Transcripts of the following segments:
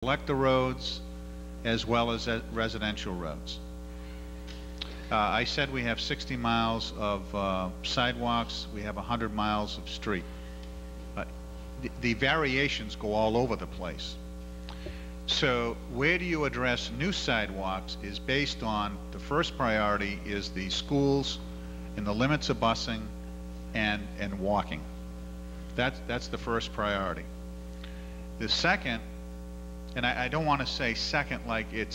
collector roads as well as residential roads. I said we have 60 miles of sidewalks, we have 100 miles of street. The variations go all over the place. So where do you address new sidewalks is based on, the first priority is the schools and the limits of busing and walking. That's the first priority. The second, and I don't want to say second like the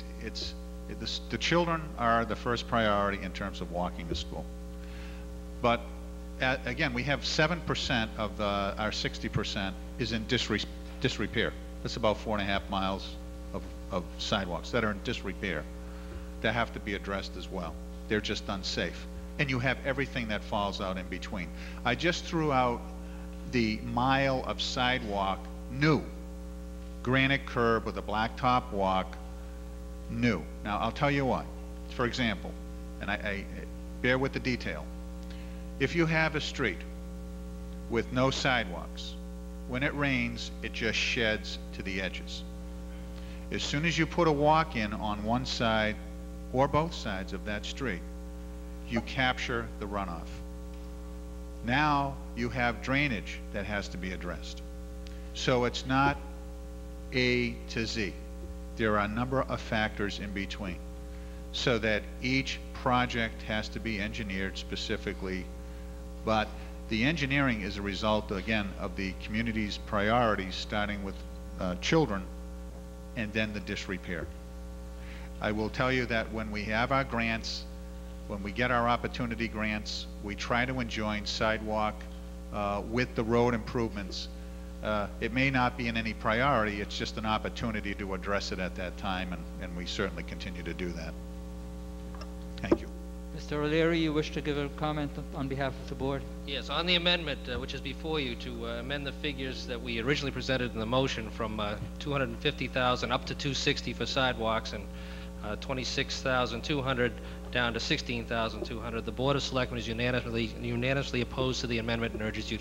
children are the first priority in terms of walking to school. But again, we have 7% of our 60% is in disrepair. That's about 4.5 miles of sidewalks that are in disrepair that have to be addressed as well. They're just unsafe. And you have everything that falls out in between. I just threw out the mile of sidewalk, new, granite curb with a blacktop walk, new. Now, I'll tell you what. For example, and I bear with the detail. If you have a street with no sidewalks, when it rains, it just sheds to the edges. As soon as you put a walk in on one side or both sides of that street, you capture the runoff. Now you have drainage that has to be addressed. So it's not A to Z. There are a number of factors in between, so that each project has to be engineered specifically, but the engineering is a result, again, of the community's priorities, starting with children and then the disrepair. I will tell you that when we have our grants, when we get our opportunity grants, we try to enjoin sidewalk with the road improvements. It may not be in any priority, it's just an opportunity to address it at that time, and we certainly continue to do that. Thank you. Mr. O'Leary, you wish to give a comment on behalf of the board? Yes, on the amendment which is before you, to amend the figures that we originally presented in the motion from $250,000 up to $260,000 for sidewalks and $26,200 down to $16,200. The Board of Selectmen is unanimously opposed to the amendment and urges you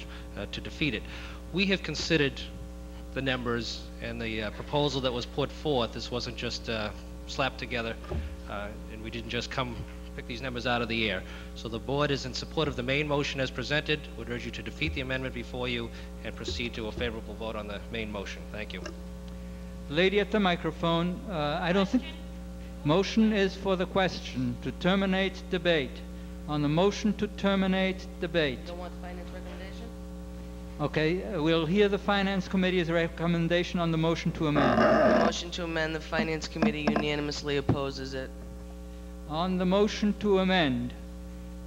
to defeat it. We have considered the numbers and the proposal that was put forth. This wasn't just slapped together, and we didn't just pick these numbers out of the air. So the board is in support of the main motion as presented. Would urge you to defeat the amendment before you and proceed to a favorable vote on the main motion. Thank you. Lady at the microphone, I don't think... Motion is for the question to terminate debate. On the motion to terminate debate. You don't want finance recommendation? Okay, we'll hear the Finance Committee's recommendation on the motion to amend. The motion to amend, the Finance Committee unanimously opposes it. On the motion to amend,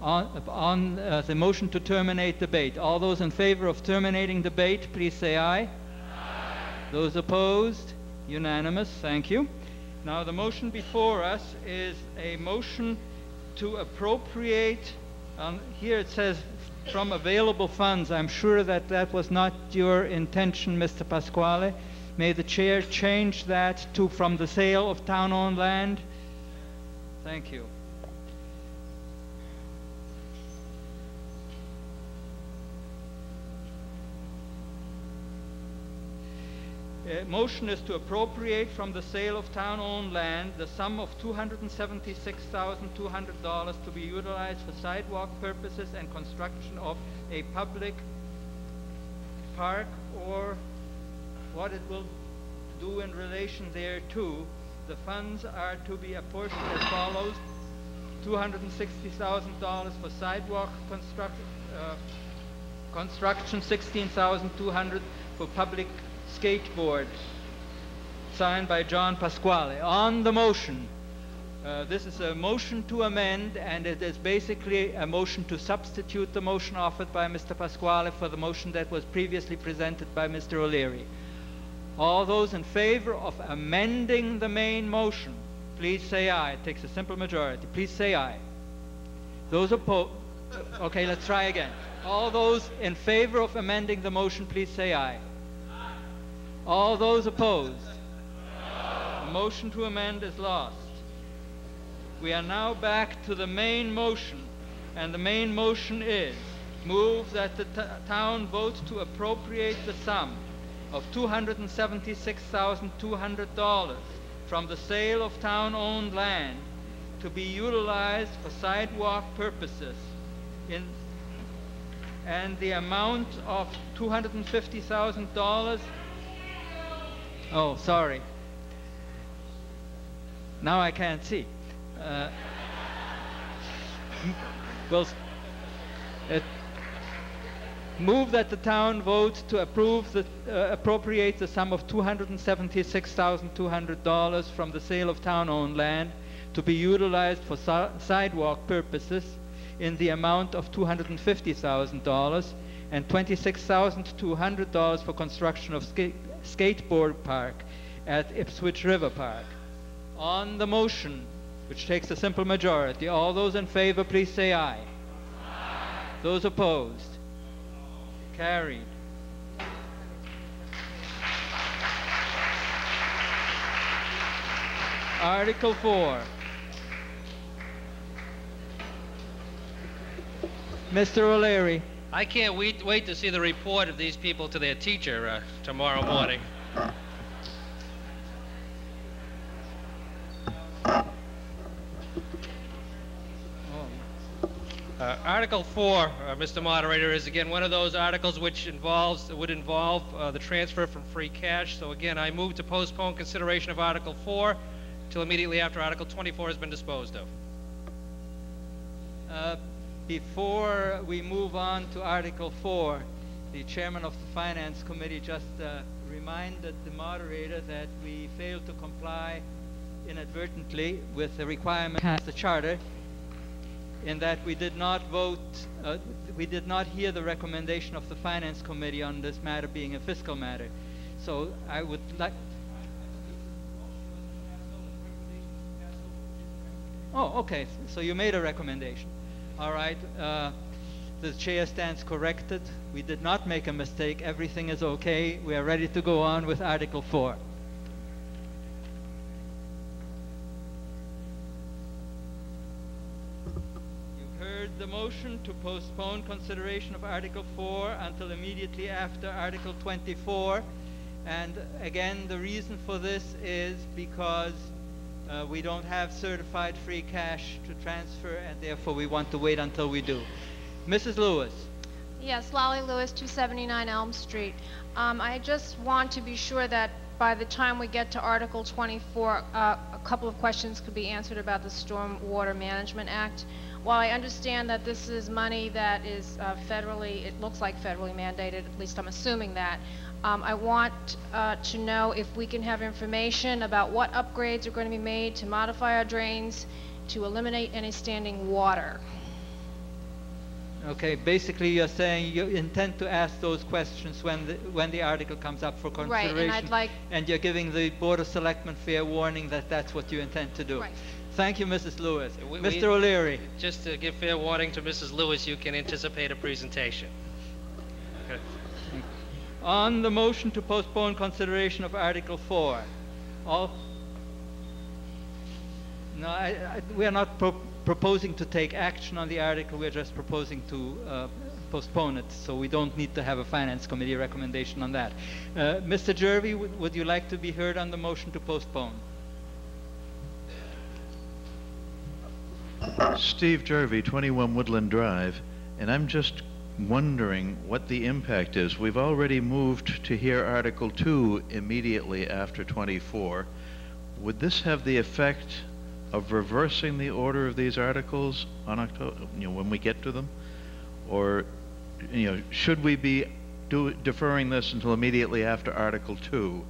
on the motion to terminate debate, all those in favor of terminating debate, please say aye. Aye. Those opposed? Unanimous. Thank you. Now, the motion before us is a motion to appropriate, here it says from available funds. I'm sure that that was not your intention, Mr. Pasquale. May the chair change that to from the sale of town-owned land? Thank you. Motion is to appropriate from the sale of town-owned land the sum of $276,200 to be utilized for sidewalk purposes and construction of a public park, or what it will do in relation thereto. The funds are to be apportioned as follows: $260,000 for sidewalk construction, $16,200 for public skateboard. Signed by John Pasquale. On the motion, this is a motion to amend, and it is basically a motion to substitute the motion offered by Mr. Pasquale for the motion that was previously presented by Mr. O'Leary. All those in favor of amending the main motion, please say aye. It takes a simple majority. Please say aye. Those opposed? Okay, let's try again. All those in favor of amending the motion, please say aye. All those opposed? The motion to amend is lost. We are now back to the main motion, and the main motion is move that the town votes to appropriate the sum of $276,200 from the sale of town-owned land to be utilized for sidewalk purposes and the amount of $250,000. Oh, sorry. Now I can't see. Well, move that the town vote to approve appropriate the sum of $276,200 from the sale of town-owned land to be utilized for sidewalk purposes in the amount of $250,000 and $26,200 for construction of skateboard park at Ipswich River Park. On the motion, which takes a simple majority, all those in favor, please say aye. Aye. Those opposed? Carried. Article 4. Mr. O'Leary. I can't wait to see the report of these people to their teacher tomorrow morning. Article 4, Mr. Moderator, is again one of those articles which would involve the transfer from free cash. So again, I move to postpone consideration of Article 4 until immediately after Article 24 has been disposed of. Before we move on to Article 4, the chairman of the Finance Committee just reminded the moderator that we failed to comply inadvertently with the requirement of the Charter, in that we did not vote, we did not hear the recommendation of the Finance Committee on this matter being a fiscal matter. So I would like... Oh, okay, so you made a recommendation. All right, the chair stands corrected. We did not make a mistake. Everything is okay. We are ready to go on with Article 4. The motion to postpone consideration of Article 4 until immediately after Article 24. And again, the reason for this is because we don't have certified free cash to transfer, and therefore we want to wait until we do. Mrs. Lewis. Yes, Lolly Lewis, 279 Elm Street. I just want to be sure that by the time we get to Article 24, a couple of questions could be answered about the Storm Water Management Act. While I understand that this is money that is federally, it looks like federally mandated, at least I'm assuming that, I want to know if we can have information about what upgrades are going to be made to modify our drains to eliminate any standing water. Okay, basically you're saying you intend to ask those questions when the article comes up for consideration. Right, and I'd like... And you're giving the Board of Selectmen fair warning that that's what you intend to do. Right. Thank you, Mrs. Lewis. Mr. O'Leary. Just to give fair warning to Mrs. Lewis, you can anticipate a presentation. Okay. On the motion to postpone consideration of Article 4, all... No, we are not proposing to take action on the article. We're just proposing to postpone it, so we don't need to have a Finance Committee recommendation on that. Mr. Jervy, would you like to be heard on the motion to postpone? Steve Jervy, 21 Woodland Drive, and I'm just wondering what the impact is. We've already moved to hear Article 2 immediately after 24. Would this have the effect of reversing the order of these articles on October, when we get to them? Or, should we be deferring this until immediately after Article 2?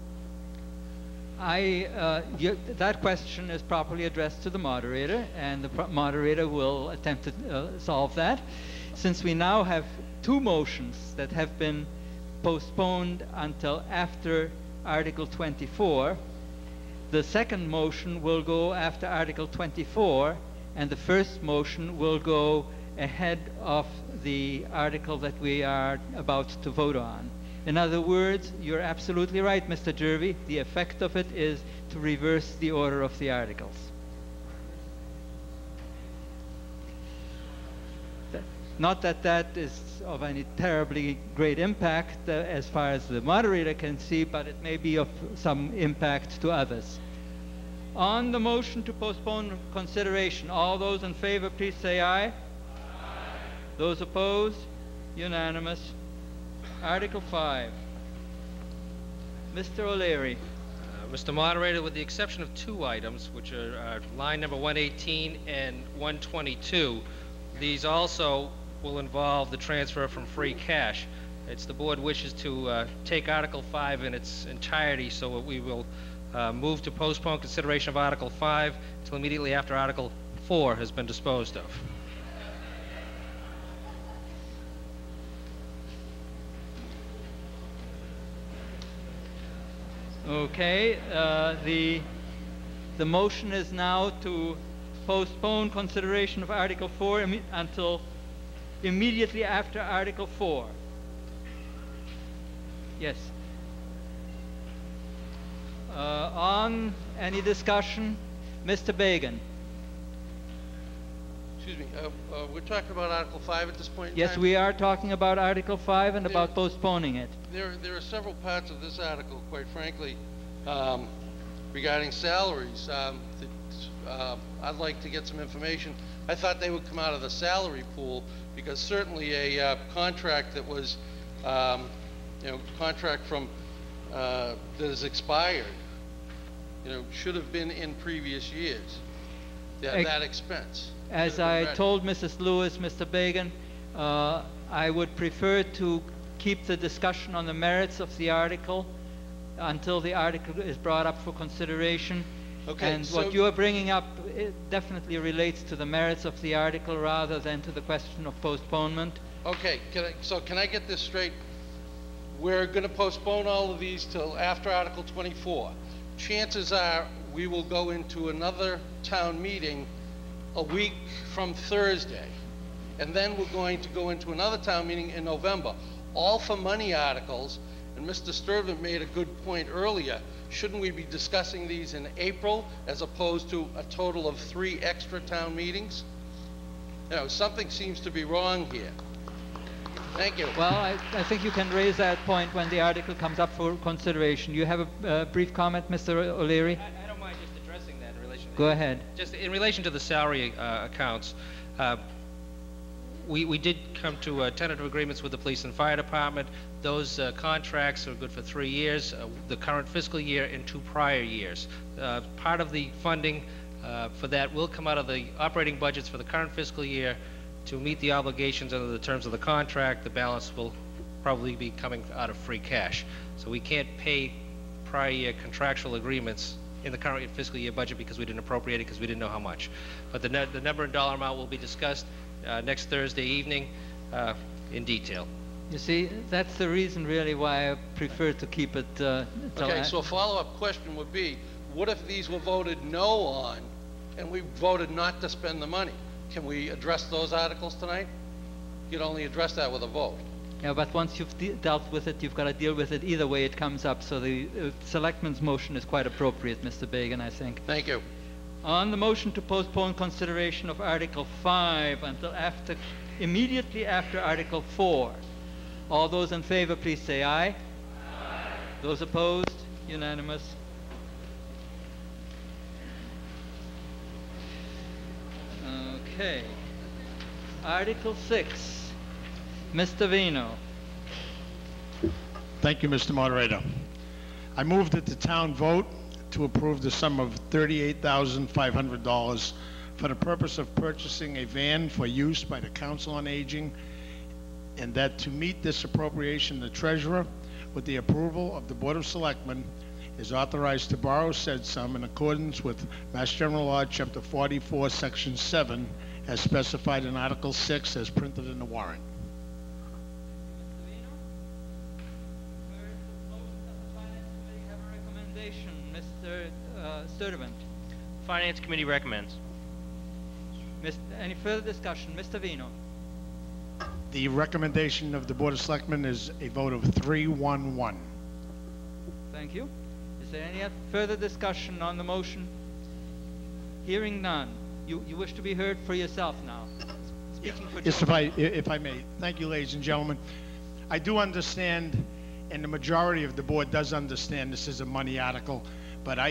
That question is properly addressed to the moderator, and the moderator will attempt to solve that. Since we now have two motions that have been postponed until after Article 24, the second motion will go after Article 24, and the first motion will go ahead of the article that we are about to vote on. In other words, you're absolutely right, Mr. Jervy. The effect of it is to reverse the order of the articles. Not that that is of any terribly great impact as far as the moderator can see, but it may be of some impact to others. On the motion to postpone consideration, all those in favor, please say aye. Aye. Those opposed? Unanimous. Article 5. Mr. O'Leary. Mr. Moderator, with the exception of two items, which are line number 118 and 122, these also will involve the transfer from free cash. It's the board wishes to take Article 5 in its entirety, so we will move to postpone consideration of Article 5 until immediately after Article 4 has been disposed of. Okay, the motion is now to postpone consideration of Article 4 until immediately after Article 4. Yes. On any discussion? Mr. Bagan. Excuse me, we're talking about Article 5 at this point in Yes, time? we are talking about Article 5 and about postponing it. There are several parts of this article, quite frankly, regarding salaries. I'd like to get some information. I thought they would come out of the salary pool, because certainly a contract that was, contract from, that is expired, should have been in previous years, that expense. As I told Mrs. Lewis, Mr. Bagan, I would prefer to keep the discussion on the merits of the article until the article is brought up for consideration. Okay, and so what you are bringing up, it definitely relates to the merits of the article rather than to the question of postponement. Okay, can I get this straight? We're going to postpone all of these till after Article 24. Chances are we will go into another town meeting a week from Thursday, and then we're going to go into another town meeting in November, all for money articles. And Mr. Sturtevant made a good point earlier. Shouldn't we be discussing these in April as opposed to a total of 3 extra town meetings? Something seems to be wrong here. Thank you. Well, I think you can raise that point when the article comes up for consideration. You have a brief comment, Mr. O'Leary? I don't mind just addressing that in relation to... Go ahead. Just in relation to the salary accounts, we did come to tentative agreements with the police and fire department. Those contracts are good for 3 years, the current fiscal year and 2 prior years. Part of the funding for that will come out of the operating budgets for the current fiscal year to meet the obligations under the terms of the contract. The balance will probably be coming out of free cash. So we can't pay prior year contractual agreements in the current fiscal year budget because we didn't appropriate it because we didn't know how much. But the number and dollar amount will be discussed next Thursday evening in detail. You see, that's the reason really why I prefer to keep it Okay, so a follow-up question would be, what if these were voted no on and we voted not to spend the money? Can we address those articles tonight? You'd only address that with a vote. Yeah, but once you've dealt with it, you've got to deal with it either way it comes up. So the selectman's motion is quite appropriate, Mr. Bagan, I think. Thank you. On the motion to postpone consideration of Article 5 until immediately after Article 4, all those in favor, please say aye. Aye. Those opposed? Unanimous. Okay. Article 6. Mr. Vino. Thank you, Mr. Moderator. I move that the town vote to approve the sum of $38,500 for the purpose of purchasing a van for use by the Council on Aging, and that to meet this appropriation, the treasurer, with the approval of the Board of Selectmen, is authorized to borrow said sum in accordance with Mass General Law, Chapter 44, Section 7, as specified in Article 6, as printed in the warrant. Mr. Sturtevant. Finance Committee recommends. Any further discussion? Mr. Vino. The recommendation of the Board of Selectmen is a vote of 3-1-1. Thank you. Is there any further discussion on the motion? Hearing none. You wish to be heard for yourself now. speaking for Yes, John. if I may. Thank you, ladies and gentlemen. I do understand, and the majority of the board does understand this is a money article, but I